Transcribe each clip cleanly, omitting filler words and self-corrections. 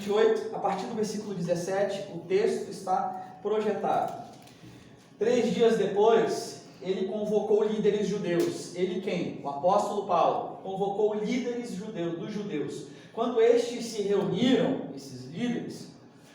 28, a partir do versículo 17, o texto está projetado. 3 dias depois, ele convocou líderes judeus. Ele quem? O apóstolo Paulo. Convocou líderes dos judeus. Quando estes se reuniram, esses líderes,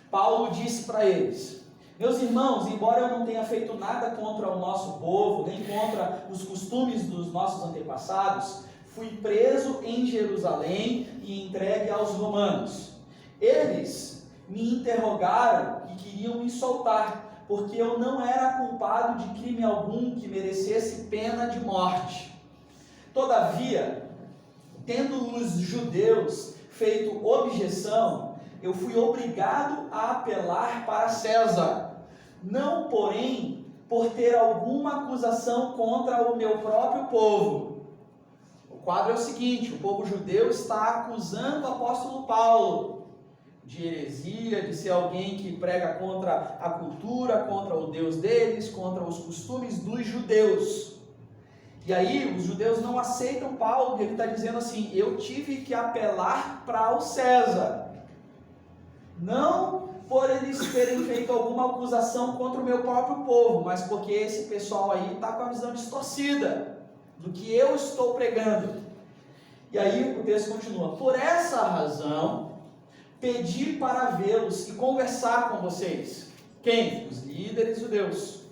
Paulo disse para eles: meus irmãos, embora eu não tenha feito nada contra o nosso povo, nem contra os costumes dos nossos antepassados, fui preso em Jerusalém e entregue aos romanos. Eles me interrogaram e queriam me soltar, porque eu não era culpado de crime algum que merecesse pena de morte. Todavia, tendo os judeus feito objeção, eu fui obrigado a apelar para César, não, porém, por ter alguma acusação contra o meu próprio povo. O quadro é o seguinte: o povo judeu está acusando o apóstolo Paulo de heresia, de ser alguém que prega contra a cultura, contra o Deus deles, contra os costumes dos judeus. E aí os judeus não aceitam Paulo, e ele está dizendo assim: eu tive que apelar para o César, não por eles terem feito alguma acusação contra o meu próprio povo, mas porque esse pessoal aí está com a visão distorcida do que eu estou pregando. E aí o texto continua: por essa razão pedi para vê-los e conversar com vocês. Quem? Os líderes judeus.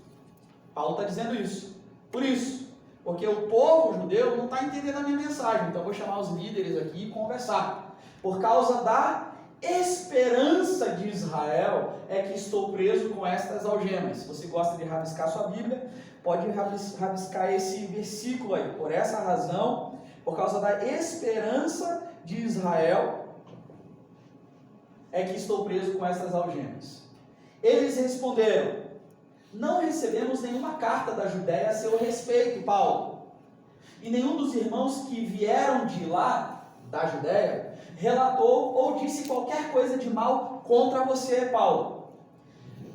Paulo está dizendo isso. Por isso, porque o povo judeu não está entendendo a minha mensagem, então eu vou chamar os líderes aqui e conversar. Por causa da esperança de Israel é que estou preso com estas algemas. Se você gosta de rabiscar sua Bíblia, pode rabiscar esse versículo aí. Por essa razão, por causa da esperança de Israel é que estou preso com estas algemas. Eles responderam: não recebemos nenhuma carta da Judéia a seu respeito, Paulo. E nenhum dos irmãos que vieram de lá, da Judéia, relatou ou disse qualquer coisa de mal contra você, Paulo.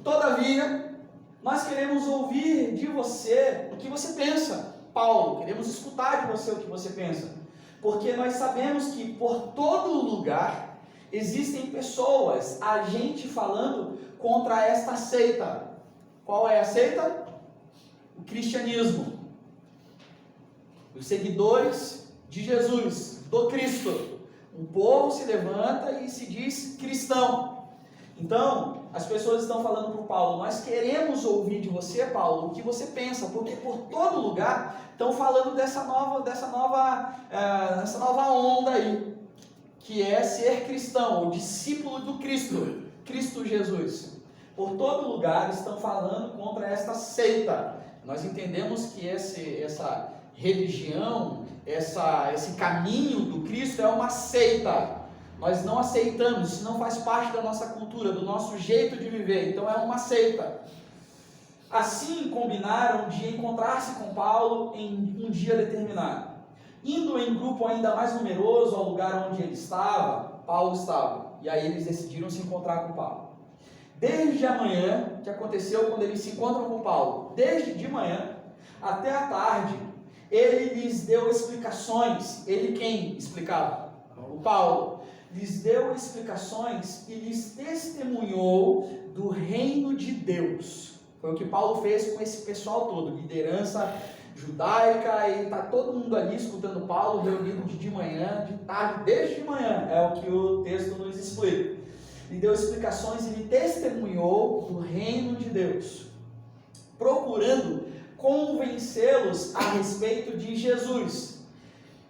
Todavia, nós queremos ouvir de você o que você pensa, Paulo. Queremos escutar de você o que você pensa. Porque nós sabemos que por todo lugar existem pessoas, a gente falando contra esta seita. Qual é a seita? O cristianismo. Os seguidores de Jesus, do Cristo. Um povo se levanta e se diz cristão. Então, as pessoas estão falando para o Paulo: nós queremos ouvir de você, Paulo, o que você pensa, porque por todo lugar estão falando dessa nova onda aí, que é ser cristão, ou discípulo do Cristo, Cristo Jesus. Por todo lugar estão falando contra esta seita. Nós entendemos que essa religião, esse caminho do Cristo é uma seita. Nós não aceitamos, isso não faz parte da nossa cultura, do nosso jeito de viver, então é uma seita. Assim combinaram de encontrar-se com Paulo em um dia determinado. Indo em grupo ainda mais numeroso ao lugar onde ele estava, Paulo estava. E aí eles decidiram se encontrar com Paulo. Desde a manhã, que aconteceu quando eles se encontram com Paulo, desde de manhã até a tarde, ele lhes deu explicações. Ele quem explicava? O Paulo. Lhes deu explicações e lhes testemunhou do reino de Deus. Foi o que Paulo fez com esse pessoal todo, liderança judaica, e está todo mundo ali escutando Paulo, reunido de manhã, de tarde, desde de manhã, é o que o texto nos explica. Lhe deu explicações e lhe testemunhou do reino de Deus, procurando convencê-los a respeito de Jesus,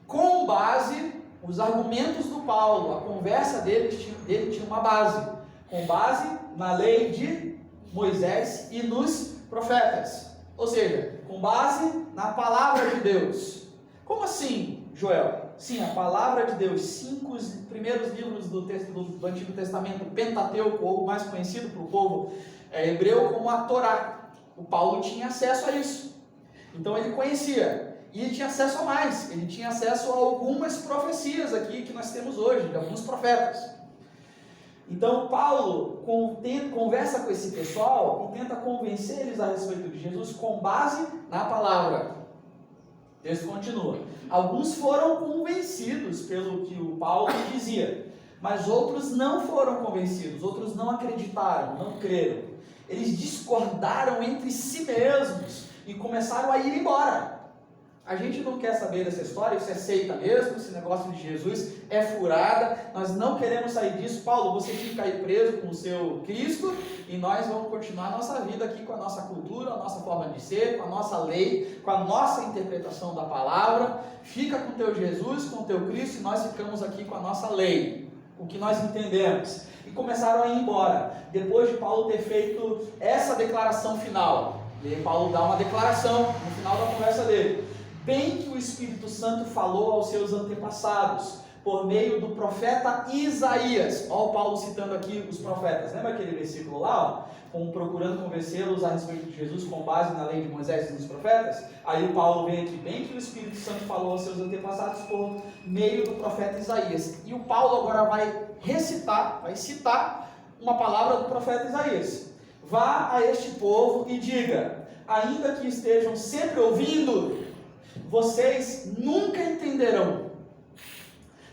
com base, os argumentos do Paulo, a conversa dele tinha uma base, com base na lei de Moisés e nos profetas, ou seja, com base na palavra de Deus. Como assim, Joel? Sim, a palavra de Deus, 5 primeiros livros do Antigo Testamento, Pentateuco, ou mais conhecido para o povo hebreu como a Torá. O Paulo tinha acesso a isso, então ele conhecia. E ele tinha acesso a mais, ele tinha acesso a algumas profecias aqui que nós temos hoje, de alguns profetas. Então Paulo conversa com esse pessoal e tenta convencer eles a respeito de Jesus com base na palavra. O texto continua. Alguns foram convencidos pelo que o Paulo dizia, mas outros não foram convencidos, outros não acreditaram, não creram. Eles discordaram entre si mesmos e começaram a ir embora. A gente não quer saber dessa história, isso é seita mesmo, esse negócio de Jesus é furada, nós não queremos sair disso. Paulo, você fica aí preso com o seu Cristo e nós vamos continuar a nossa vida aqui com a nossa cultura, a nossa forma de ser, com a nossa lei, com a nossa interpretação da palavra. Fica com o teu Jesus, com o teu Cristo e nós ficamos aqui com a nossa lei, o que nós entendemos. E começaram a ir embora, depois de Paulo ter feito essa declaração final. E aí Paulo dá uma declaração no final da conversa dele. Bem que o Espírito Santo falou aos seus antepassados, por meio do profeta Isaías. Olha o Paulo citando aqui os profetas. Lembra aquele versículo lá? Procurando convencê-los a respeito de Jesus com base na lei de Moisés e dos profetas. Aí o Paulo vem aqui, bem que o Espírito Santo falou aos seus antepassados por meio do profeta Isaías. E o Paulo agora vai citar uma palavra do profeta Isaías. Vá a este povo e diga, ainda que estejam sempre ouvindo, vocês nunca entenderão.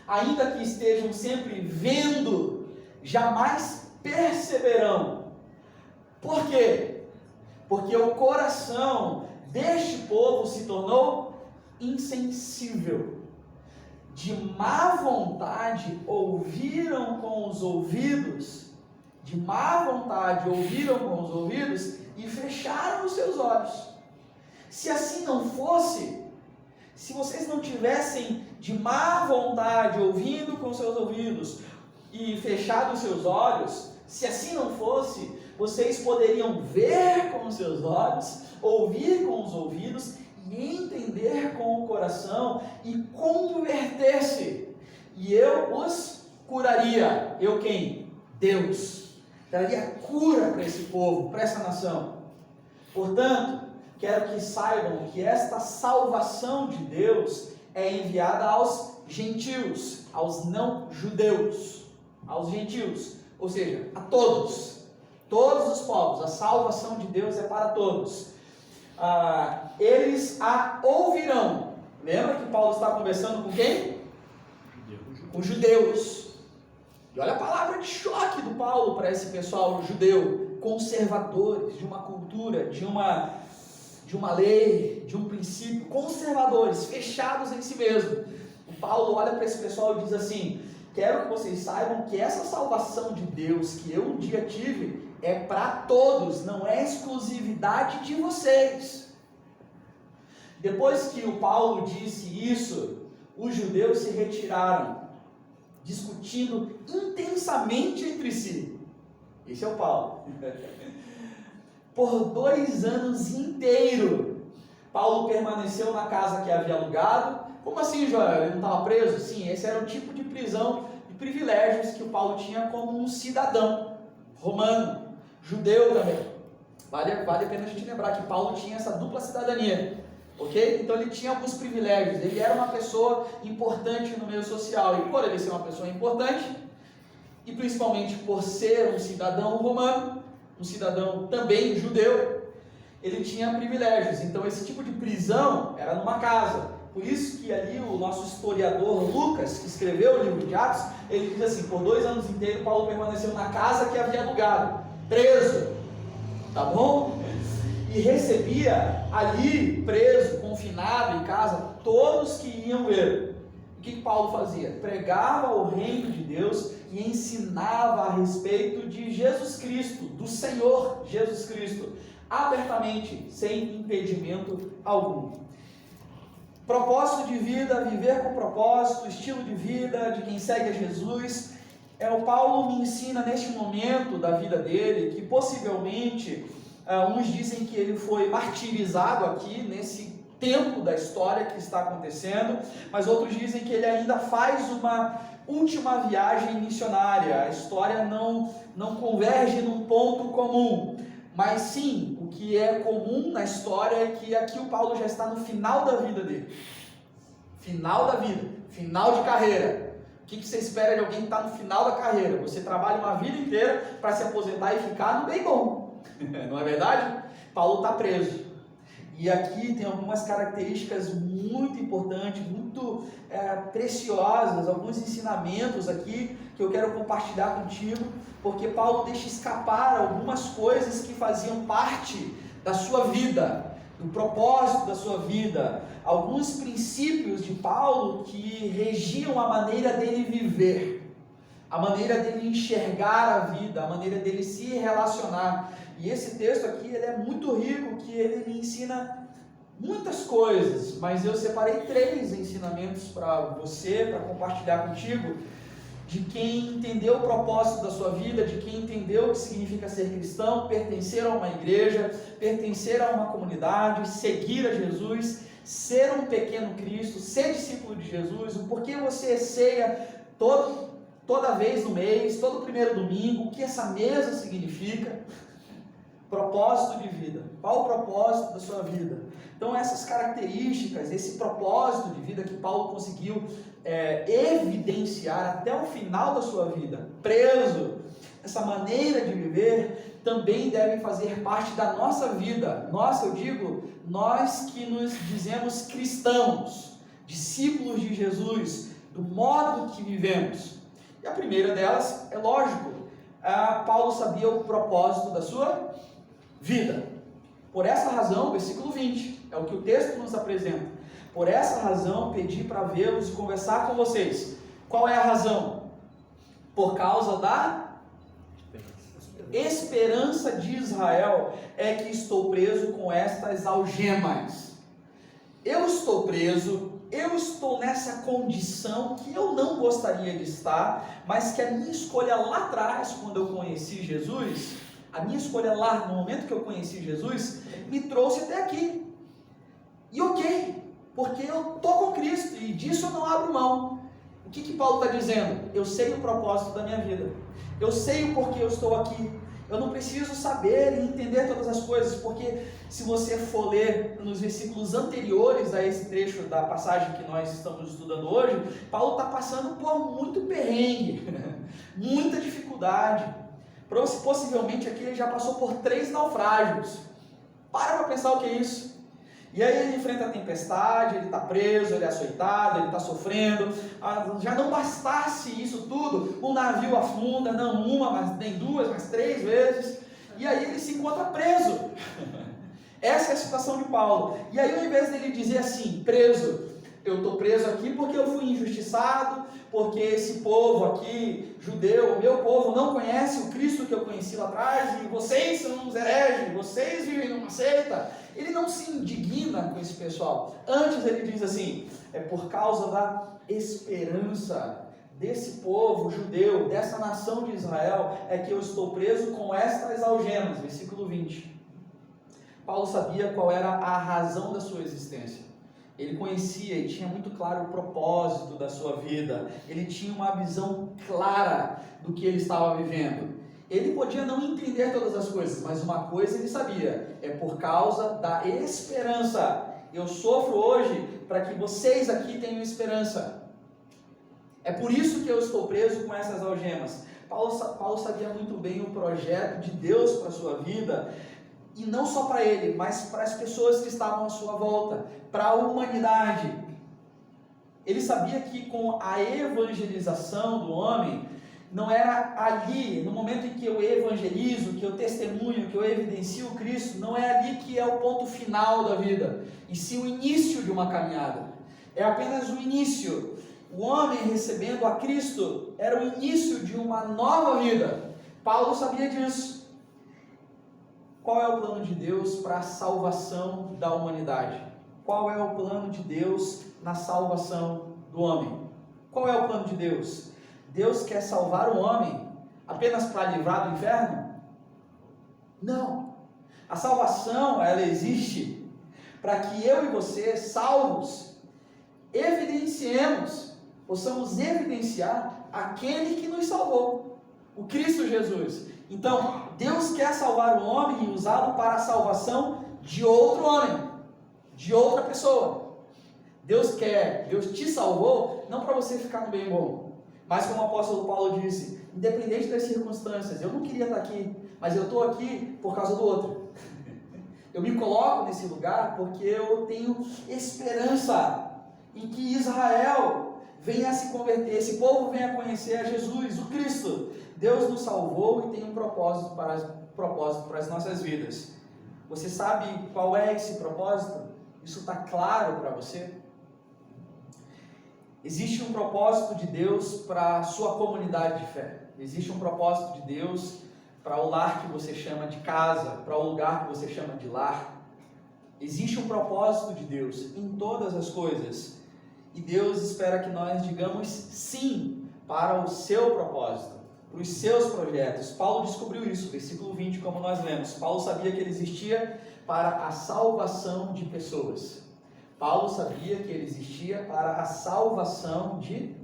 Ainda que estejam sempre vendo, jamais perceberão. Por quê? Porque o coração deste povo se tornou insensível. De má vontade ouviram com os ouvidos, e fecharam os seus olhos. Se assim não fosse, se vocês não tivessem de má vontade ouvindo com seus ouvidos e fechado os seus olhos, se assim não fosse, vocês poderiam ver com os seus olhos, ouvir com os ouvidos e entender com o coração e converter-se. E eu os curaria. Eu quem? Deus. Daria cura para esse povo, para essa nação. Portanto, quero que saibam que esta salvação de Deus é enviada aos gentios, aos não-judeus, aos gentios, ou seja, a todos os povos. A salvação de Deus é para todos. Eles a ouvirão. Lembra que Paulo está conversando com quem? Com judeus. E olha a palavra de choque do Paulo para esse pessoal judeu, conservadores de uma cultura, de uma lei, de um princípio, conservadores, fechados em si mesmo. O Paulo olha para esse pessoal e diz assim: quero que vocês saibam que essa salvação de Deus que eu um dia tive é para todos, não é exclusividade de vocês. Depois que o Paulo disse isso, os judeus se retiraram, discutindo intensamente entre si. Esse é o Paulo. Por 2 anos inteiros, Paulo permaneceu na casa que havia alugado. Como assim, Joel? Ele não estava preso? Sim, esse era o tipo de prisão e privilégios que o Paulo tinha como um cidadão romano, judeu também. Vale a pena a gente lembrar que Paulo tinha essa dupla cidadania, ok? Então ele tinha alguns privilégios, ele era uma pessoa importante no meio social, e por ele ser uma pessoa importante, e principalmente por ser um cidadão romano, um cidadão também judeu, ele tinha privilégios. Então esse tipo de prisão era numa casa. Por isso que ali o nosso historiador Lucas, que escreveu o livro de Atos, ele diz assim: por 2 anos inteiros Paulo permaneceu na casa que havia alugado, preso, tá bom? E recebia ali, preso, confinado em casa, todos que iam ver. O que Paulo fazia? Pregava o reino de Deus e ensinava a respeito de Jesus Cristo, do Senhor Jesus Cristo, abertamente, sem impedimento algum. Propósito de vida, viver com propósito, estilo de vida de quem segue a Jesus. O Paulo me ensina neste momento da vida dele que possivelmente, uns dizem que ele foi martirizado aqui nesse tempo da história que está acontecendo, mas outros dizem que ele ainda faz uma última viagem missionária. A história não converge num ponto comum, mas sim, o que é comum na história é que aqui o Paulo já está no final da vida dele, final da vida, final de carreira. O que você espera de alguém que está no final da carreira? Você trabalha uma vida inteira para se aposentar e ficar no bem bom, não é verdade? Paulo está preso. E aqui tem algumas características muito importantes, muito preciosas, alguns ensinamentos aqui que eu quero compartilhar contigo, porque Paulo deixa escapar algumas coisas que faziam parte da sua vida, do propósito da sua vida, alguns princípios de Paulo que regiam a maneira dele viver, a maneira dele enxergar a vida, a maneira dele se relacionar. E esse texto aqui ele é muito rico, que ele me ensina muitas coisas, mas eu separei 3 ensinamentos para você, para compartilhar contigo, de quem entendeu o propósito da sua vida, de quem entendeu o que significa ser cristão, pertencer a uma igreja, pertencer a uma comunidade, seguir a Jesus, ser um pequeno Cristo, ser discípulo de Jesus, o porquê você ceia toda vez no mês, todo primeiro domingo, o que essa mesa significa. Propósito de vida. Qual o propósito da sua vida? Então essas características, esse propósito de vida que Paulo conseguiu evidenciar até o final da sua vida, preso, essa maneira de viver, também devem fazer parte da nossa vida. Nossa, eu digo, nós que nos dizemos cristãos, discípulos de Jesus, do modo que vivemos. E a primeira delas, é lógico, Paulo sabia o propósito da sua vida. Por essa razão, versículo 20, é o que o texto nos apresenta. Por essa razão, pedi para vê-los e conversar com vocês. Qual é a razão? Por causa da esperança de Israel é que estou preso com estas algemas. Eu estou preso, eu estou nessa condição que eu não gostaria de estar, mas que a minha escolha lá atrás, quando eu conheci Jesus, a minha escolha lá, no momento que eu conheci Jesus, me trouxe até aqui. E ok, porque eu estou com Cristo e disso eu não abro mão. O que Paulo está dizendo? Eu sei o propósito da minha vida. Eu sei o porquê eu estou aqui. Eu não preciso saber e entender todas as coisas, porque se você for ler nos versículos anteriores a esse trecho da passagem que nós estamos estudando hoje, Paulo está passando por muito perrengue, muita dificuldade. Possivelmente aqui ele já passou por 3 naufrágios. Para pensar o que é isso. E aí ele enfrenta a tempestade, ele está preso, ele é açoitado, ele está sofrendo. Já não bastasse isso tudo, o navio afunda, não uma, mas nem 2, mas 3 vezes. E aí ele se encontra preso. Essa é a situação de Paulo. E aí ao invés dele dizer assim, preso, eu estou preso aqui porque eu fui injustiçado, porque esse povo aqui, judeu, o meu povo, não conhece o Cristo que eu conheci lá atrás, e vocês são uns hereges, vocês vivem numa seita. Ele não se indigna com esse pessoal. Antes ele diz assim, é por causa da esperança desse povo judeu, dessa nação de Israel, é que eu estou preso com estas algemas. Versículo 20. Paulo sabia qual era a razão da sua existência. Ele conhecia e tinha muito claro o propósito da sua vida. Ele tinha uma visão clara do que ele estava vivendo. Ele podia não entender todas as coisas, mas uma coisa ele sabia, é por causa da esperança. Eu sofro hoje para que vocês aqui tenham esperança. É por isso que eu estou preso com essas algemas. Paulo sabia muito bem o projeto de Deus para a sua vida, e não só para ele, mas para as pessoas que estavam à sua volta, para a humanidade. Ele sabia que com a evangelização do homem, não era ali, no momento em que eu evangelizo, que eu testemunho, que eu evidencio Cristo, não é ali que é o ponto final da vida, e sim o início de uma caminhada. É apenas o início. O homem recebendo a Cristo era o início de uma nova vida. Paulo sabia disso. Qual é o plano de Deus para a salvação da humanidade? Qual é o plano de Deus na salvação do homem? Qual é o plano de Deus? Deus quer salvar o homem apenas para livrar do inferno? Não. A salvação, ela existe para que eu e você, salvos, possamos evidenciar aquele que nos salvou, o Cristo Jesus. Então, Deus quer salvar o homem e usá-lo para a salvação de outro homem, de outra pessoa. Deus te salvou, não para você ficar no bem bom, mas como o apóstolo Paulo disse, independente das circunstâncias, eu não queria estar aqui, mas eu estou aqui por causa do outro. Eu me coloco nesse lugar porque eu tenho esperança em que Israel venha a se converter, esse povo venha a conhecer a Jesus, o Cristo. Deus nos salvou e tem um propósito para as nossas vidas. Você sabe qual é esse propósito? Isso está claro para você? Existe um propósito de Deus para a sua comunidade de fé. Existe um propósito de Deus para o lar que você chama de casa, para o lugar que você chama de lar. Existe um propósito de Deus em todas as coisas. E Deus espera que nós digamos sim para o seu propósito, para os seus projetos. Paulo descobriu isso, versículo 20, como nós lemos. Paulo sabia que ele existia para a salvação de pessoas. Paulo sabia que ele existia para a salvação de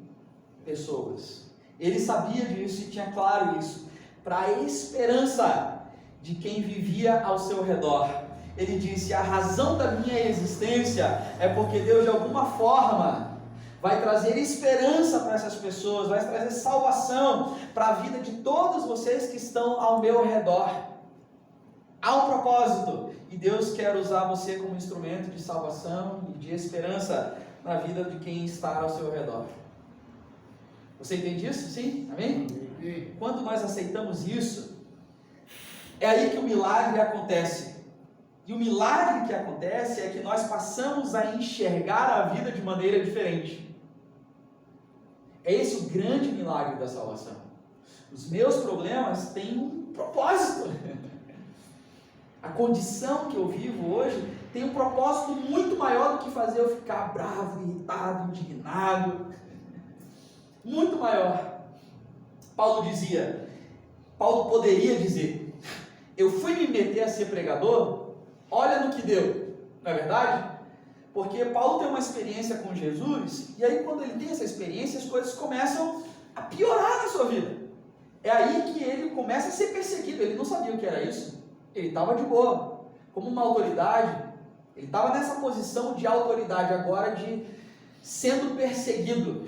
pessoas. Ele sabia disso e tinha claro isso, para a esperança de quem vivia ao seu redor. Ele disse: a razão da minha existência é porque Deus de alguma forma vai trazer esperança para essas pessoas, vai trazer salvação para a vida de todos vocês que estão ao meu redor. Há um propósito, e Deus quer usar você como instrumento de salvação e de esperança na vida de quem está ao seu redor. Você entende isso? Sim? Amém? Quando nós aceitamos isso, é aí que o milagre acontece. E o milagre que acontece é que nós passamos a enxergar a vida de maneira diferente. É esse o grande milagre da salvação. Os meus problemas têm um propósito. A condição que eu vivo hoje tem um propósito muito maior do que fazer eu ficar bravo, irritado, indignado. Muito maior. Paulo poderia dizer: eu fui me meter a ser pregador, olha no que deu, não é verdade? Porque Paulo tem uma experiência com Jesus, e aí quando ele tem essa experiência, as coisas começam a piorar na sua vida. É aí que ele começa a ser perseguido. Ele não sabia o que era isso, ele estava de boa, como uma autoridade, ele estava nessa posição de autoridade agora, de sendo perseguido.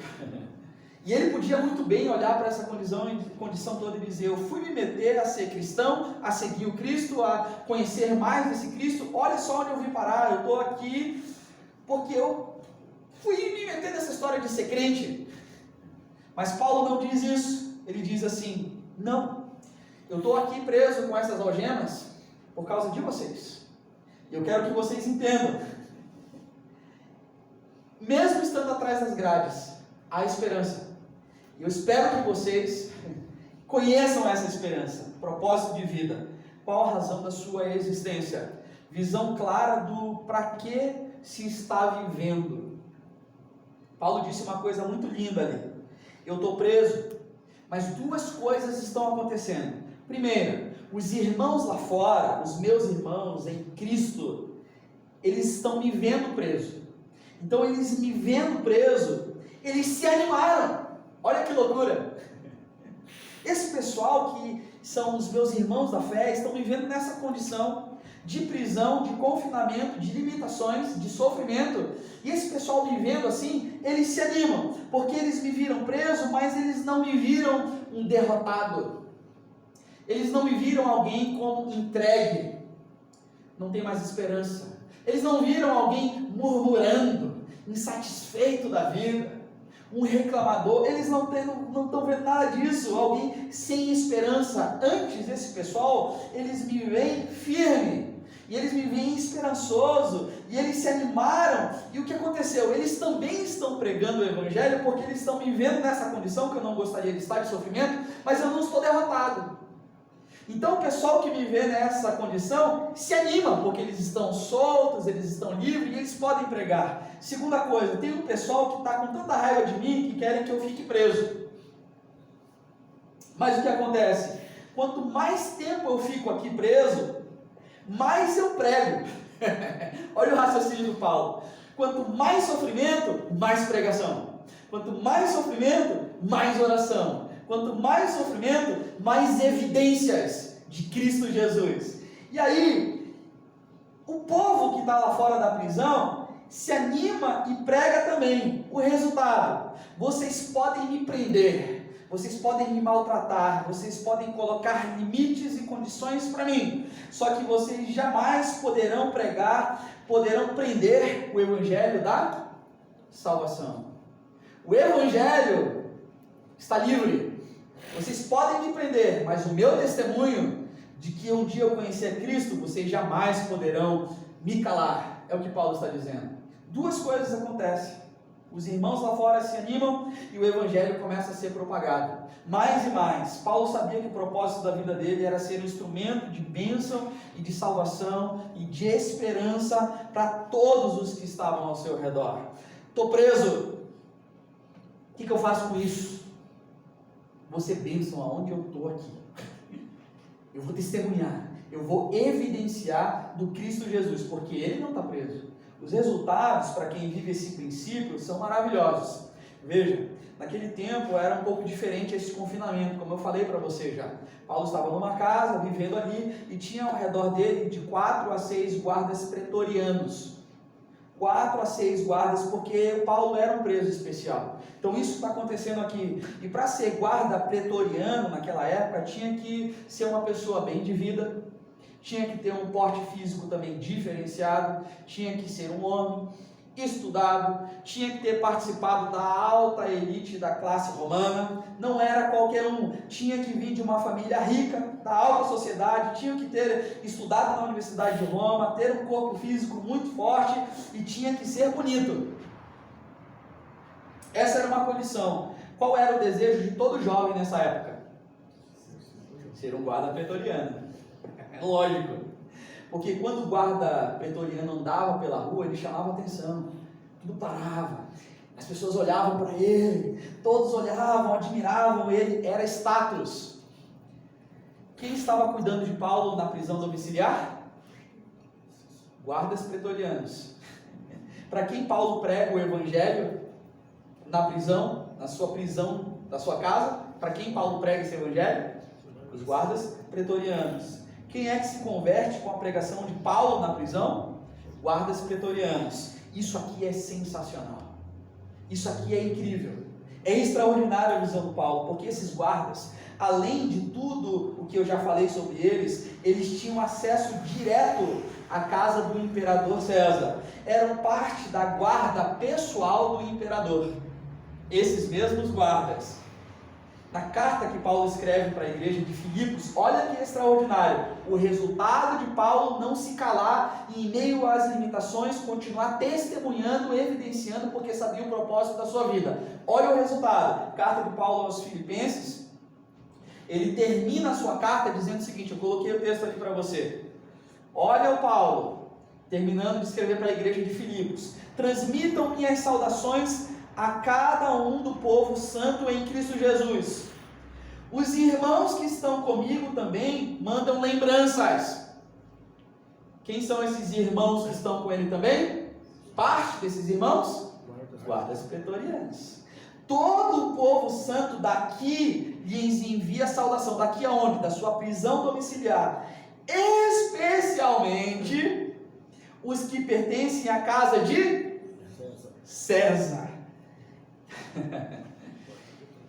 E ele podia muito bem olhar para essa condição toda e dizer: eu fui me meter a ser cristão, a seguir o Cristo, a conhecer mais desse Cristo, olha só onde eu vim parar, eu estou aqui porque eu fui me meter nessa história de ser crente. Mas Paulo não diz isso. Ele diz assim: não, eu estou aqui preso com essas algemas por causa de vocês. Eu quero que vocês entendam, mesmo estando atrás das grades, há esperança. Eu espero que vocês conheçam essa esperança, propósito de vida. Qual a razão da sua existência? Visão clara do para que se está vivendo. Paulo disse uma coisa muito linda ali: eu estou preso, mas duas coisas estão acontecendo. Primeiro, os irmãos lá fora, os meus irmãos em Cristo, eles estão me vendo preso. Então eles me vendo preso, eles se animaram. Olha que loucura! Esse pessoal que são os meus irmãos da fé estão me vendo nessa condição de prisão, de confinamento, de limitações, de sofrimento. E esse pessoal me vendo assim, eles se animam, porque eles me viram preso, mas eles não me viram um derrotado. Eles não me viram alguém como entregue, não tem mais esperança. Eles não viram alguém murmurando, insatisfeito da vida, um reclamador. Eles não estão vendo nada disso, alguém sem esperança. Antes, esse pessoal, eles me veem firme, e eles me veem esperançoso, e eles se animaram. E o que aconteceu? Eles também estão pregando o Evangelho, porque eles estão me vendo nessa condição, que eu não gostaria de estar, de sofrimento, mas eu não estou derrotado. Então o pessoal que me vê nessa condição se anima, porque eles estão soltos, eles estão livres e eles podem pregar. Segunda coisa, tem um pessoal que está com tanta raiva de mim que querem que eu fique preso. Mas o que acontece? Quanto mais tempo eu fico aqui preso, mais eu prego. Olha o raciocínio do Paulo. Quanto mais sofrimento, mais pregação. Quanto mais sofrimento, mais oração. Quanto mais sofrimento, mais evidências de Cristo Jesus. E aí, o povo que está lá fora da prisão se anima e prega também. O resultado: vocês podem me prender, vocês podem me maltratar, vocês podem colocar limites e condições para mim, só que vocês jamais poderão prender o evangelho da salvação. O evangelho está livre. Vocês podem me prender, mas o meu testemunho de que um dia eu conheci a Cristo, vocês jamais poderão me calar. É o que Paulo está dizendo. Duas coisas acontecem. Os irmãos lá fora se animam e o evangelho começa a ser propagado. Mais e mais. Paulo sabia que o propósito da vida dele era ser um instrumento de bênção e de salvação e de esperança para todos os que estavam ao seu redor. Estou preso. O que eu faço com isso? Vou ser bênção aonde eu estou aqui. Eu vou testemunhar. Eu vou evidenciar do Cristo Jesus, porque Ele não está preso. Os resultados, para quem vive esse princípio, são maravilhosos. Veja, naquele tempo era um pouco diferente esse confinamento, como eu falei para você já. Paulo estava numa casa, vivendo ali, e tinha ao redor dele de 4 a 6 guardas pretorianos. 4 a 6 guardas, porque Paulo era um preso especial. Então isso está acontecendo aqui. E para ser guarda pretoriano naquela época, tinha que ser uma pessoa bem de vida, tinha que ter um porte físico também diferenciado, tinha que ser um homem estudado, tinha que ter participado da alta elite da classe romana, não era qualquer um, tinha que vir de uma família rica, da alta sociedade, tinha que ter estudado na Universidade de Roma, ter um corpo físico muito forte e tinha que ser bonito. Essa era uma condição. Qual era o desejo de todo jovem nessa época? Ser um guarda pretoriano. É lógico, porque quando o guarda pretoriano andava pela rua, ele chamava atenção, tudo parava, as pessoas olhavam para ele, todos olhavam, admiravam ele, era status. Quem estava cuidando de Paulo na prisão domiciliar? Guardas pretorianos. Para quem Paulo prega o evangelho na prisão, na sua prisão da sua casa, para quem Paulo prega esse evangelho? Os guardas pretorianos. Quem é que se converte com a pregação de Paulo na prisão? Guardas pretorianos. Isso aqui é sensacional. Isso aqui é incrível. É extraordinária a visão do Paulo, porque esses guardas, além de tudo o que eu já falei sobre eles, eles tinham acesso direto à casa do imperador César. Eram parte da guarda pessoal do imperador. Esses mesmos guardas. Na carta que Paulo escreve para a igreja de Filipos, olha que extraordinário, o resultado de Paulo não se calar e em meio às limitações, continuar testemunhando, evidenciando, porque sabia o propósito da sua vida. Olha o resultado, carta de Paulo aos Filipenses, ele termina a sua carta dizendo o seguinte, eu coloquei o texto aqui para você, olha o Paulo, terminando de escrever para a igreja de Filipos, transmitam minhas saudações a cada um do povo santo em Cristo Jesus. Os irmãos que estão comigo também mandam lembranças. Quem são esses irmãos que estão com ele também? Parte desses irmãos? Guardas pretorianos. Todo o povo santo daqui lhes envia saudação. Daqui aonde? Da sua prisão domiciliar. Especialmente os que pertencem à casa de César.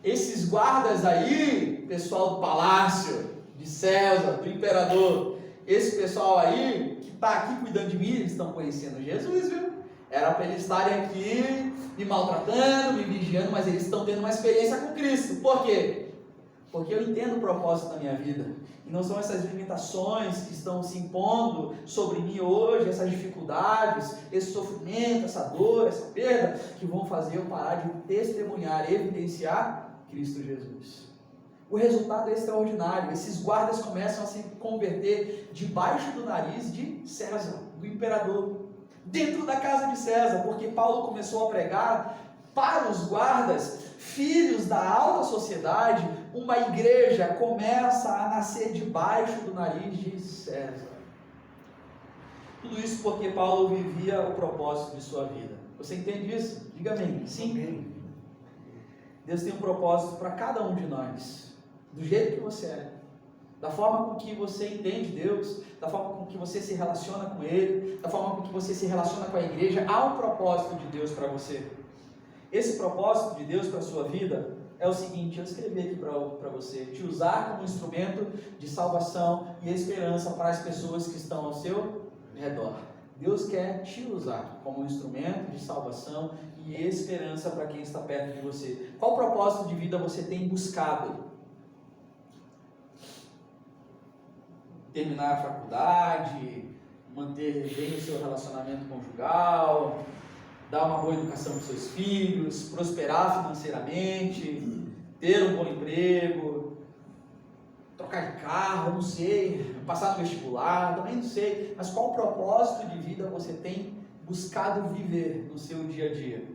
Esses guardas aí, pessoal do palácio de César, do imperador, esse pessoal aí que está aqui cuidando de mim, eles estão conhecendo Jesus, viu? Era para eles estarem aqui me maltratando, me vigiando, mas eles estão tendo uma experiência com Cristo. Por quê? Porque eu entendo o propósito da minha vida. E não são essas limitações que estão se impondo sobre mim hoje, essas dificuldades, esse sofrimento, essa dor, essa perda, que vão fazer eu parar de testemunhar, evidenciar Cristo Jesus. O resultado é extraordinário. Esses guardas começam a se converter debaixo do nariz de César, do imperador, dentro da casa de César, porque Paulo começou a pregar para os guardas, filhos da alta sociedade. Uma igreja começa a nascer debaixo do nariz de César. Tudo isso porque Paulo vivia o propósito de sua vida. Você entende isso? Diga amém. Sim. Deus tem um propósito para cada um de nós, do jeito que você é, da forma com que você entende Deus, da forma com que você se relaciona com Ele, da forma com que você se relaciona com a igreja. Há um propósito de Deus para você. Esse propósito de Deus para a sua vida é o seguinte, eu escrevi aqui para você: te usar como instrumento de salvação e esperança para as pessoas que estão ao seu redor. Deus quer te usar como instrumento de salvação e esperança para quem está perto de você. Qual propósito de vida você tem buscado? Terminar a faculdade, manter bem o seu relacionamento conjugal, dar uma boa educação para os seus filhos, prosperar financeiramente, ter um bom emprego, trocar de carro, não sei, passar no vestibular, também não sei, mas qual propósito de vida você tem buscado viver no seu dia a dia?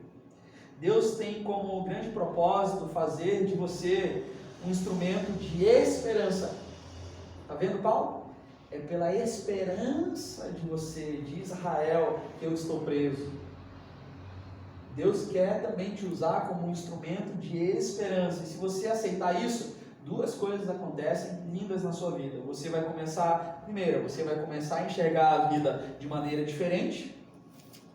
Deus tem como grande propósito fazer de você um instrumento de esperança. Está vendo, Paulo? É pela esperança de você, de Israel, que eu estou preso. Deus quer também te usar como um instrumento de esperança. E se você aceitar isso, duas coisas acontecem lindas na sua vida. Você vai começar, primeiro, você vai começar a enxergar a vida de maneira diferente.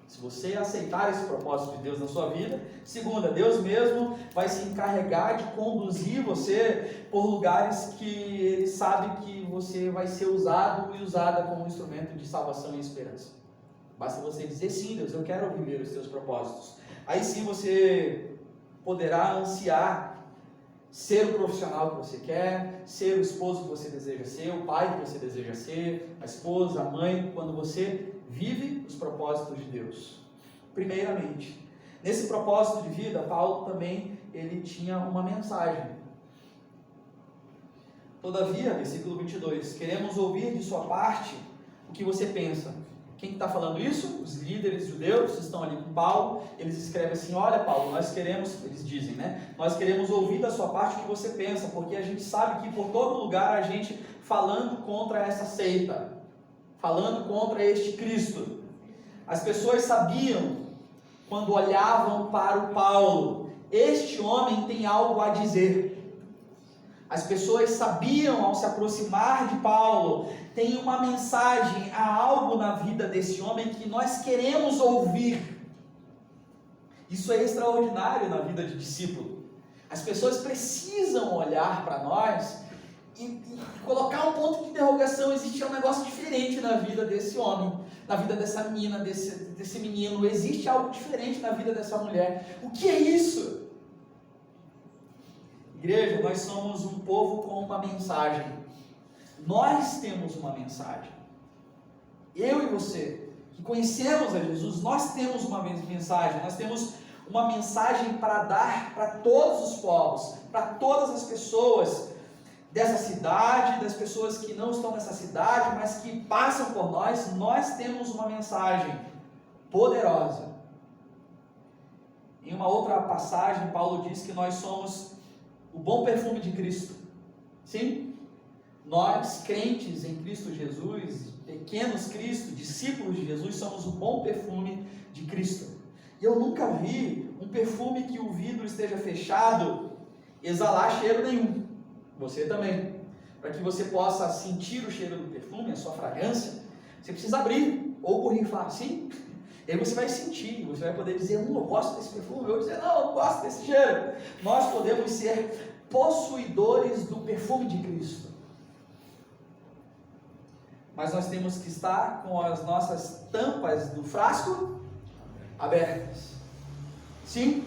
Se você aceitar esse propósito de Deus na sua vida. Segunda, Deus mesmo vai se encarregar de conduzir você por lugares que Ele sabe que você vai ser usado e usada como um instrumento de salvação e esperança. Basta você dizer: sim, Deus, eu quero viver os teus propósitos. Aí sim você poderá ansiar ser o profissional que você quer, ser o esposo que você deseja ser, o pai que você deseja ser, a esposa, a mãe, quando você vive os propósitos de Deus. Primeiramente, nesse propósito de vida, Paulo também ele tinha uma mensagem. Todavia, versículo 22, queremos ouvir de sua parte o que você pensa. Quem está falando isso? Os líderes judeus estão ali com Paulo. Eles escrevem assim: olha, Paulo, nós queremos, eles dizem, né? Nós queremos ouvir da sua parte o que você pensa, porque a gente sabe que por todo lugar a gente falando contra essa seita, falando contra este Cristo. As pessoas sabiam, quando olhavam para o Paulo, este homem tem algo a dizer. As pessoas sabiam, ao se aproximar de Paulo, tem uma mensagem, há algo na vida desse homem que nós queremos ouvir. Isso é extraordinário na vida de discípulo. As pessoas precisam olhar para nós e colocar um ponto de interrogação. Existe um negócio diferente na vida desse homem, na vida dessa menina, desse menino. Existe algo diferente na vida dessa mulher. O que é isso? Igreja, nós somos um povo com uma mensagem. Nós temos uma mensagem. Eu e você, que conhecemos a Jesus, nós temos uma mensagem. Nós temos uma mensagem para dar para todos os povos, para todas as pessoas dessa cidade, das pessoas que não estão nessa cidade, mas que passam por nós. Nós temos uma mensagem poderosa. Em uma outra passagem, Paulo diz que nós somos o bom perfume de Cristo. Sim, nós, crentes em Cristo Jesus, pequenos Cristo, discípulos de Jesus, somos o bom perfume de Cristo. E eu nunca vi um perfume que o vidro esteja fechado exalar cheiro nenhum. Você também. Para que você possa sentir o cheiro do perfume, a sua fragrância, você precisa abrir ou borrifar assim. E aí você vai sentir, você vai poder dizer: eu gosto desse perfume. Eu vou dizer: não, eu não gosto desse cheiro. Nós podemos ser possuidores do perfume de Cristo. Mas nós temos que estar com as nossas tampas do frasco abertas. Sim?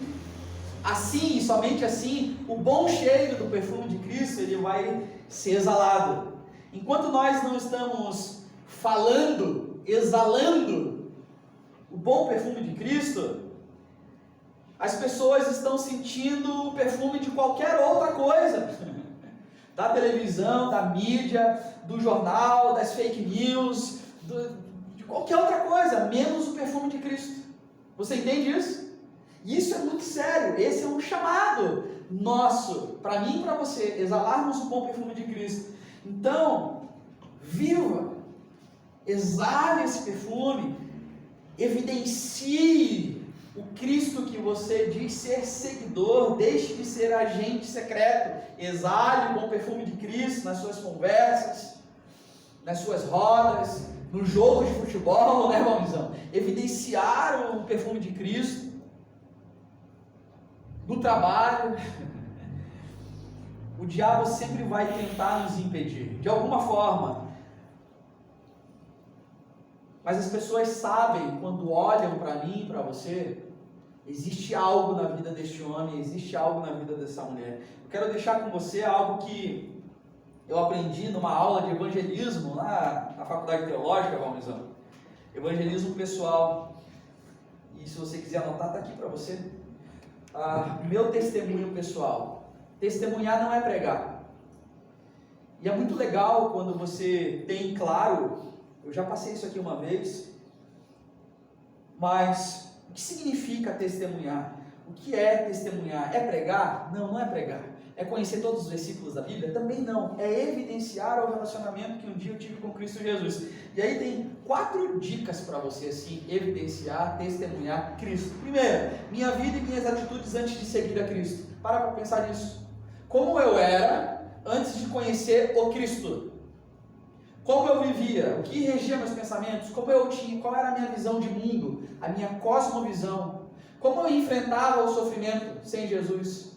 Assim, somente assim, o bom cheiro do perfume de Cristo, ele vai ser exalado. Enquanto nós não estamos falando, exalando o bom perfume de Cristo, as pessoas estão sentindo o perfume de qualquer outra coisa. Da televisão, da mídia, do jornal, das fake news, de qualquer outra coisa, menos o perfume de Cristo. Você entende isso? Isso é muito sério. Esse é um chamado nosso, para mim e para você, exalarmos o bom perfume de Cristo. Então, viva, exale esse perfume, evidencie o Cristo que você diz ser seguidor, deixe de ser agente secreto, exale o bom perfume de Cristo nas suas conversas, nas suas rodas, no jogo de futebol, né, Valmizão? Evidenciar o perfume de Cristo, no trabalho, o diabo sempre vai tentar nos impedir, de alguma forma. Mas as pessoas sabem, quando olham para mim e para você, existe algo na vida deste homem, existe algo na vida dessa mulher. Eu quero deixar com você algo que eu aprendi numa aula de evangelismo lá na Faculdade Teológica, Valmizão. Evangelismo pessoal. E se você quiser anotar, está aqui para você. Meu testemunho pessoal. Testemunhar não é pregar. E é muito legal quando você tem claro, eu já passei isso aqui uma vez, mas o que significa testemunhar? O que é testemunhar? É pregar? Não, não é pregar. É conhecer todos os versículos da Bíblia? Também não. É evidenciar o relacionamento que um dia eu tive com Cristo Jesus. E aí tem 4 dicas para você, assim, evidenciar, testemunhar Cristo. Primeiro, minha vida e minhas atitudes antes de seguir a Cristo. Para pensar nisso. Como eu era antes de conhecer o Cristo. Como eu vivia, o que regia meus pensamentos, como eu tinha, qual era a minha visão de mundo, a minha cosmovisão. Como eu enfrentava o sofrimento sem Jesus.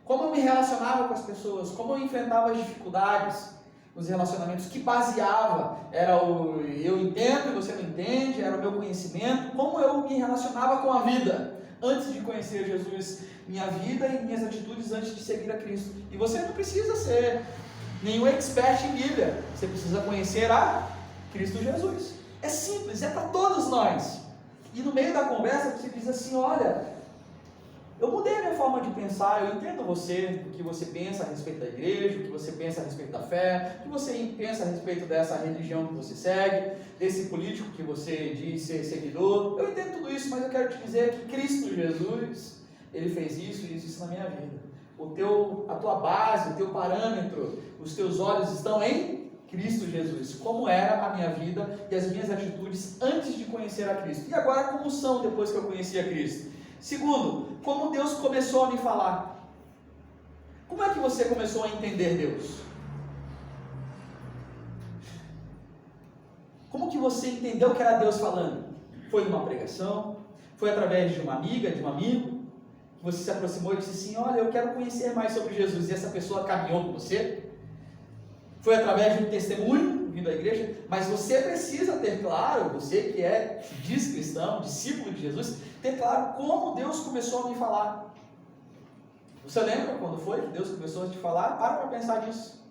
Como eu me relacionava com as pessoas, como eu enfrentava as dificuldades nos relacionamentos, que baseava, era o eu entendo e você não entende, era o meu conhecimento, como eu me relacionava com a vida antes de conhecer Jesus, minha vida e minhas atitudes antes de seguir a Cristo. E você não precisa ser nenhum expert em Bíblia, você precisa conhecer a Cristo Jesus. É simples, é para todos nós. E no meio da conversa você diz assim, olha, eu mudei a minha forma de pensar, eu entendo você, o que você pensa a respeito da igreja, o que você pensa a respeito da fé, o que você pensa a respeito dessa religião que você segue, desse político que você diz ser seguidor. Eu entendo tudo isso, mas eu quero te dizer que Cristo Jesus, Ele fez isso e isso na minha vida. A tua base, o teu parâmetro, os teus olhos estão em Cristo Jesus. Como era a minha vida e as minhas atitudes antes de conhecer a Cristo. E agora como são depois que eu conheci a Cristo? Segundo, como Deus começou a me falar. Como é que você começou a entender Deus? Como que você entendeu que era Deus falando? Foi numa pregação? Foi através de uma amiga, de um amigo? Que você se aproximou e disse assim, olha, eu quero conhecer mais sobre Jesus. E essa pessoa caminhou com você? Foi através de um testemunho vindo à igreja? Mas você precisa ter claro, você que diz cristão, discípulo de Jesus, ter claro como Deus começou a me falar. Você lembra quando foi que Deus começou a te falar? Para pensar nisso.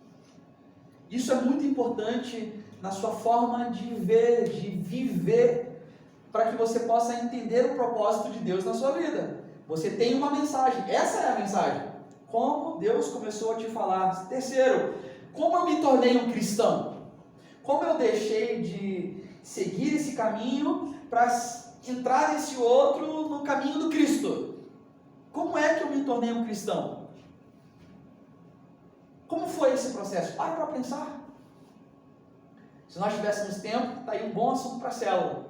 Isso é muito importante na sua forma de ver, de viver, para que você possa entender o propósito de Deus na sua vida. Você tem uma mensagem, essa é a mensagem. Como Deus começou a te falar. Terceiro, como eu me tornei um cristão? Como eu deixei de seguir esse caminho para entrar nesse outro no caminho do Cristo? Como é que eu me tornei um cristão? Como foi esse processo? Para pensar. Se nós tivéssemos tempo, está aí um bom assunto para a célula.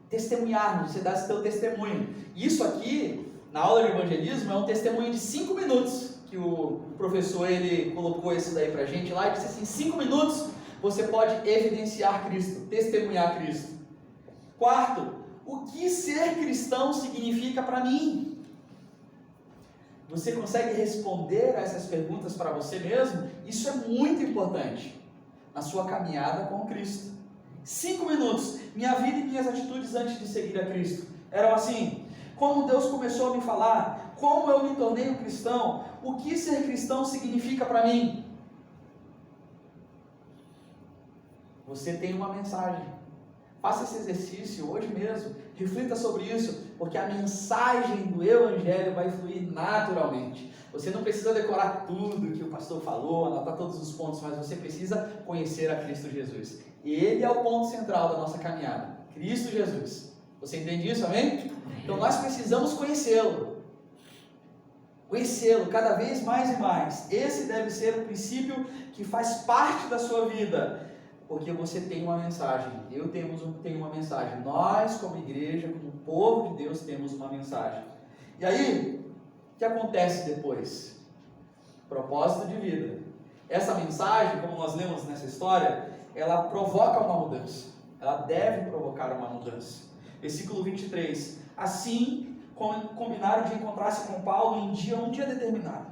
Testemunharmos, você dá esse teu testemunho. Isso aqui, na aula de evangelismo, é um testemunho de 5 minutos, que o professor ele colocou isso daí para a gente lá, e disse assim, 5 minutos você pode evidenciar Cristo, testemunhar Cristo. Quarto, o que ser cristão significa para mim? Você consegue responder a essas perguntas para você mesmo? Isso é muito importante na sua caminhada com Cristo. 5 minutos, minha vida e minhas atitudes antes de seguir a Cristo eram assim. Como Deus começou a me falar, como eu me tornei um cristão, o que ser cristão significa para mim? Você tem uma mensagem. Faça esse exercício hoje mesmo, reflita sobre isso, porque a mensagem do Evangelho vai fluir naturalmente. Você não precisa decorar tudo que o pastor falou, anotar todos os pontos, mas você precisa conhecer a Cristo Jesus. Ele é o ponto central da nossa caminhada, Cristo Jesus. Você entende isso, amém? Então nós precisamos conhecê-lo. Conhecê-lo cada vez mais e mais. Esse deve ser o princípio que faz parte da sua vida. Porque você tem uma mensagem, eu tenho uma mensagem, nós como igreja, como povo de Deus temos uma mensagem. E aí, o que acontece depois? Propósito de vida. Essa mensagem, como nós lemos nessa história, ela provoca uma mudança, ela deve provocar uma mudança. Versículo 23, assim combinaram de encontrar-se com Paulo um dia determinado.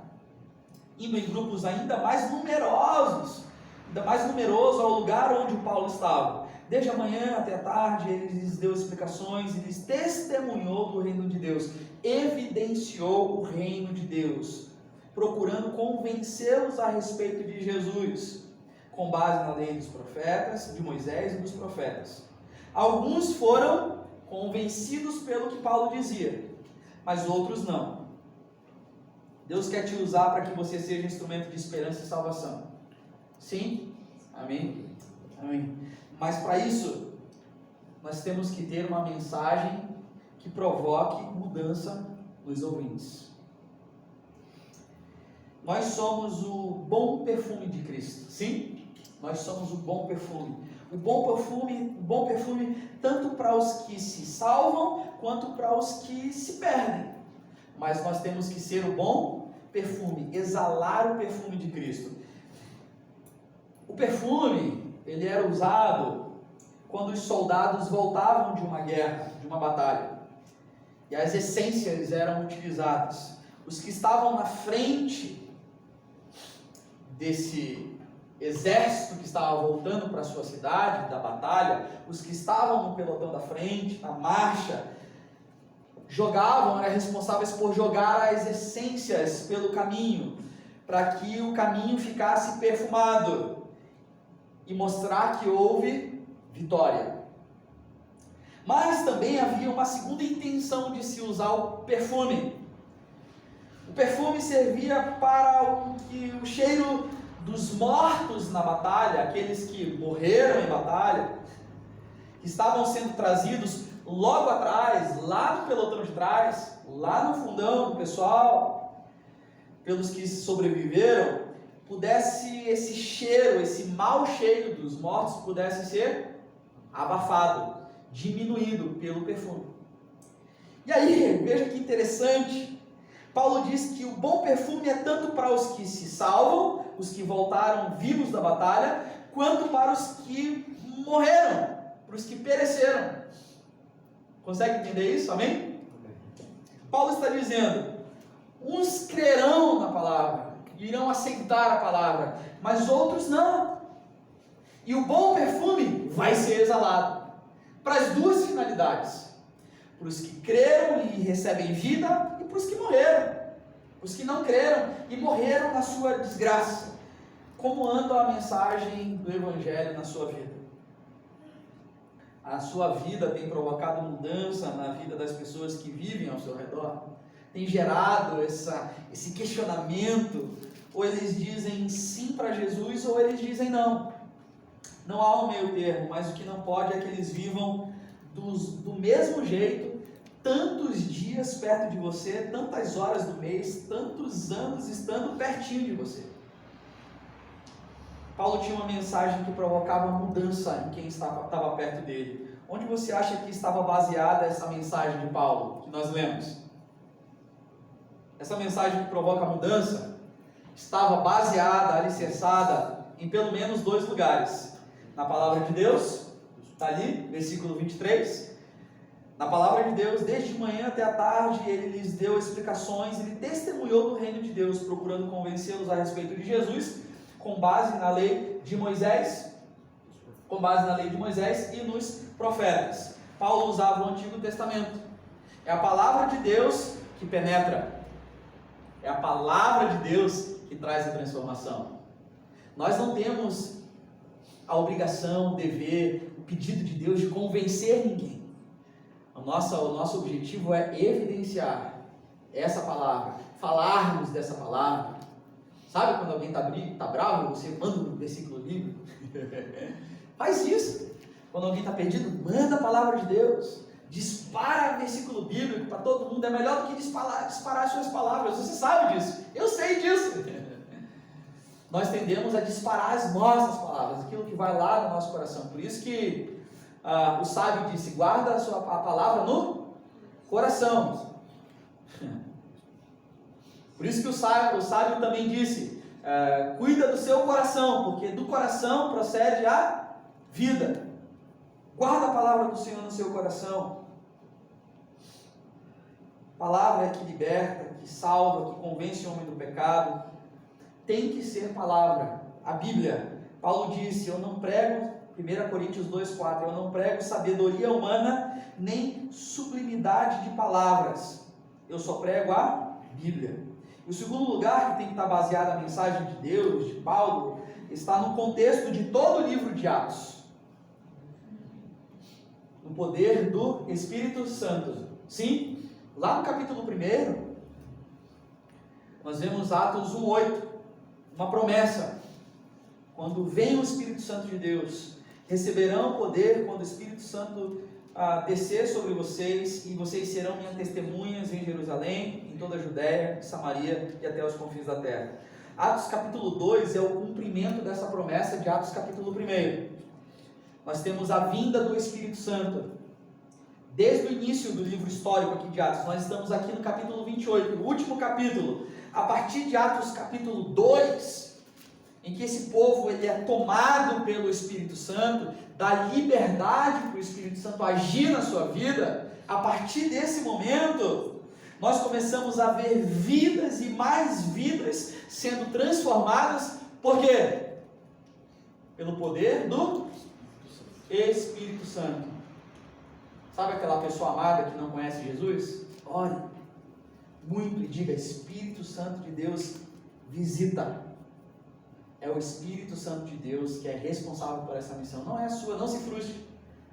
indo em grupos ainda mais numeroso ao lugar onde o Paulo estava. Desde a manhã até a tarde, ele lhes deu explicações, ele lhes testemunhou do reino de Deus, evidenciou o reino de Deus, procurando convencê-los a respeito de Jesus, com base na lei dos profetas, de Moisés e dos profetas. Alguns foram convencidos pelo que Paulo dizia, mas outros não. Deus quer te usar para que você seja instrumento de esperança e salvação. Sim? Amém? Amém. Mas para isso, nós temos que ter uma mensagem que provoque mudança nos ouvintes. Nós somos o bom perfume de Cristo. Sim? Nós somos o bom perfume. O bom perfume tanto para os que se salvam, quanto para os que se perdem. Mas nós temos que ser o bom perfume, exalar o perfume de Cristo. O perfume, ele era usado quando os soldados voltavam de uma guerra, de uma batalha. E as essências eram utilizadas. Os que estavam na frente desse exército que estava voltando para a sua cidade, da batalha, os que estavam no pelotão da frente, na marcha, eram responsáveis por jogar as essências pelo caminho, para que o caminho ficasse perfumado e mostrar que houve vitória. Mas também havia uma segunda intenção de se usar o perfume. O perfume servia para o cheiro dos mortos na batalha, aqueles que morreram em batalha, que estavam sendo trazidos logo atrás, lá no pelotão de trás, lá no fundão do pessoal, pelos que sobreviveram, pudesse esse cheiro, esse mau cheiro dos mortos pudesse ser abafado, diminuído pelo perfume. E aí, veja que interessante, Paulo diz que o bom perfume é tanto para os que se salvam, os que voltaram vivos da batalha, quanto para os que morreram, para os que pereceram. Consegue entender isso? Amém? Paulo está dizendo, uns crerão na palavra, irão aceitar a palavra, mas outros não. E o bom perfume vai ser exalado para as duas finalidades: para os que creram e recebem vida, e para os que morreram, os que não creram e morreram na sua desgraça. Como anda a mensagem do Evangelho na sua vida? A sua vida tem provocado mudança na vida das pessoas que vivem ao seu redor? Tem gerado esse questionamento? Ou eles dizem sim para Jesus, ou eles dizem não. Não há um meio termo, mas o que não pode é que eles vivam do mesmo jeito, tantos dias perto de você, tantas horas do mês, tantos anos estando pertinho de você. Paulo tinha uma mensagem que provocava mudança em quem estava perto dele. Onde você acha que estava baseada essa mensagem de Paulo, que nós lemos? Essa mensagem que provoca mudança estava baseada, alicerçada em pelo menos 2 lugares. Na palavra de Deus, está ali, versículo 23. Na palavra de Deus, desde manhã até a tarde, ele lhes deu explicações, ele testemunhou do reino de Deus, procurando convencê-los a respeito de Jesus, com base na lei de Moisés, e nos profetas. Paulo usava o Antigo Testamento. É a palavra de Deus que penetra. É a palavra de Deus que traz a transformação. Nós não temos a obrigação, o dever, o pedido de Deus de convencer ninguém. O nosso objetivo é evidenciar essa palavra, falarmos dessa palavra. Sabe quando alguém está bravo, você manda um versículo bíblico? Faz isso. Quando alguém está perdido, manda a palavra de Deus. Dispara versículo bíblico para todo mundo. É melhor do que disparar as suas palavras. Você sabe disso. Eu sei disso. Nós tendemos a disparar as nossas palavras, aquilo que vai lá no nosso coração. Por isso que o sábio disse, guarda a palavra no coração. Por isso que o sábio também disse, cuida do seu coração, porque do coração procede a vida. Guarda a palavra do Senhor no seu coração. A palavra é que liberta, que salva, que convence o homem do pecado. tem que ser palavra. A Bíblia, Paulo disse, eu não prego, 1 Coríntios 2,4, eu não prego sabedoria humana, nem sublimidade de palavras. Eu só prego a Bíblia. E o segundo lugar que tem que estar baseado a mensagem de Deus, de Paulo, está no contexto de todo o livro de Atos. No poder do Espírito Santo. Sim, lá no capítulo 1, nós vemos Atos 1,8, uma promessa. Quando vem o Espírito Santo de Deus, receberão poder quando o Espírito Santo descer sobre vocês, e vocês serão minhas testemunhas em Jerusalém, em toda a Judéia, Samaria e até os confins da terra. Atos capítulo 2 é o cumprimento dessa promessa de Atos capítulo 1. Nós temos a vinda do Espírito Santo. Desde o início do livro histórico aqui de Atos, nós estamos aqui no capítulo 28, o último capítulo. A partir de Atos capítulo 2, em que esse povo ele é tomado pelo Espírito Santo, dá liberdade para o Espírito Santo agir na sua vida, a partir desse momento, nós começamos a ver vidas e mais vidas sendo transformadas, por quê? Pelo poder do Espírito Santo. Sabe aquela pessoa amada que não conhece Jesus? Ore muito e diga, Espírito Santo de Deus, visita. É o Espírito Santo de Deus que é responsável por essa missão, não é a sua. Não se frustre,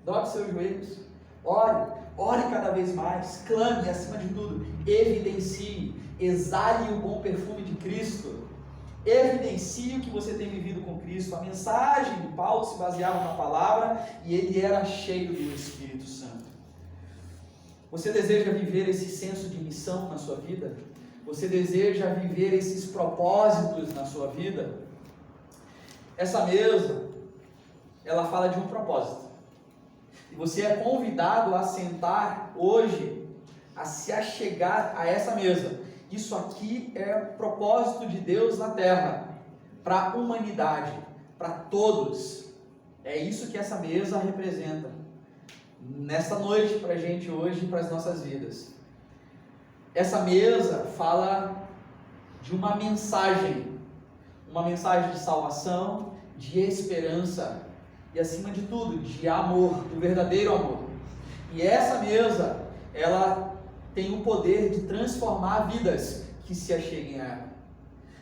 dobre seus joelhos, ore cada vez mais, clame, e acima de tudo, evidencie, exale o bom perfume de Cristo, evidencie o que você tem vivido com Cristo. A mensagem de Paulo se baseava na palavra, e ele era cheio do Espírito Santo. Você deseja viver esse senso de missão na sua vida? Você deseja viver esses propósitos na sua vida? Essa mesa, ela fala de um propósito. E você é convidado a sentar hoje, a se achegar a essa mesa. Isso aqui é o propósito de Deus na terra, para a humanidade, para todos. É isso que essa mesa representa. Nessa noite, para a gente hoje, para as nossas vidas. Essa mesa fala de uma mensagem de salvação, de esperança e, acima de tudo, de amor, do verdadeiro amor. E essa mesa, ela tem o poder de transformar vidas que se acheguem a ela.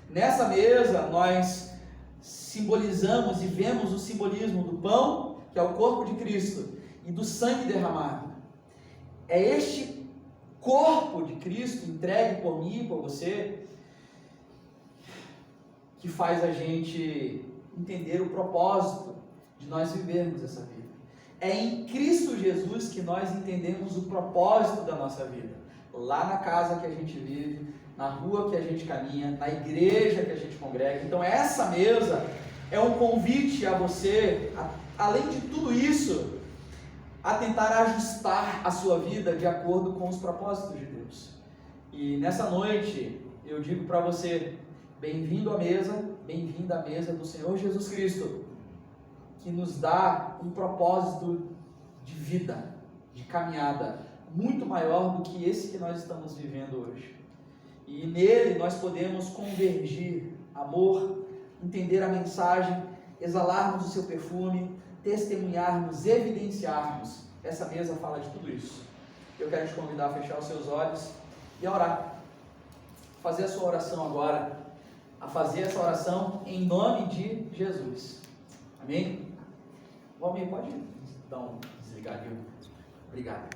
Nessa mesa, nós simbolizamos e vemos o simbolismo do pão, que é o corpo de Cristo, e do sangue derramado. É este corpo de Cristo, entregue por mim e por você, que faz a gente entender o propósito de nós vivermos essa vida. É em Cristo Jesus que nós entendemos o propósito da nossa vida. Lá na casa que a gente vive, na rua que a gente caminha, na igreja que a gente congrega. Então essa mesa é um convite a você, além de tudo isso, a tentar ajustar a sua vida de acordo com os propósitos de Deus. E nessa noite, eu digo para você, bem-vindo à mesa, bem-vinda à mesa do Senhor Jesus Cristo, que nos dá um propósito de vida, de caminhada, muito maior do que esse que nós estamos vivendo hoje. E nele nós podemos convergir amor, entender a mensagem, exalarmos o seu perfume, testemunharmos, evidenciarmos. Essa mesa fala de tudo isso. Eu quero te convidar a fechar os seus olhos e a orar. Fazer a sua oração agora, a fazer essa oração em nome de Jesus. Amém? Valmir, pode dar um desligar aqui? Obrigado.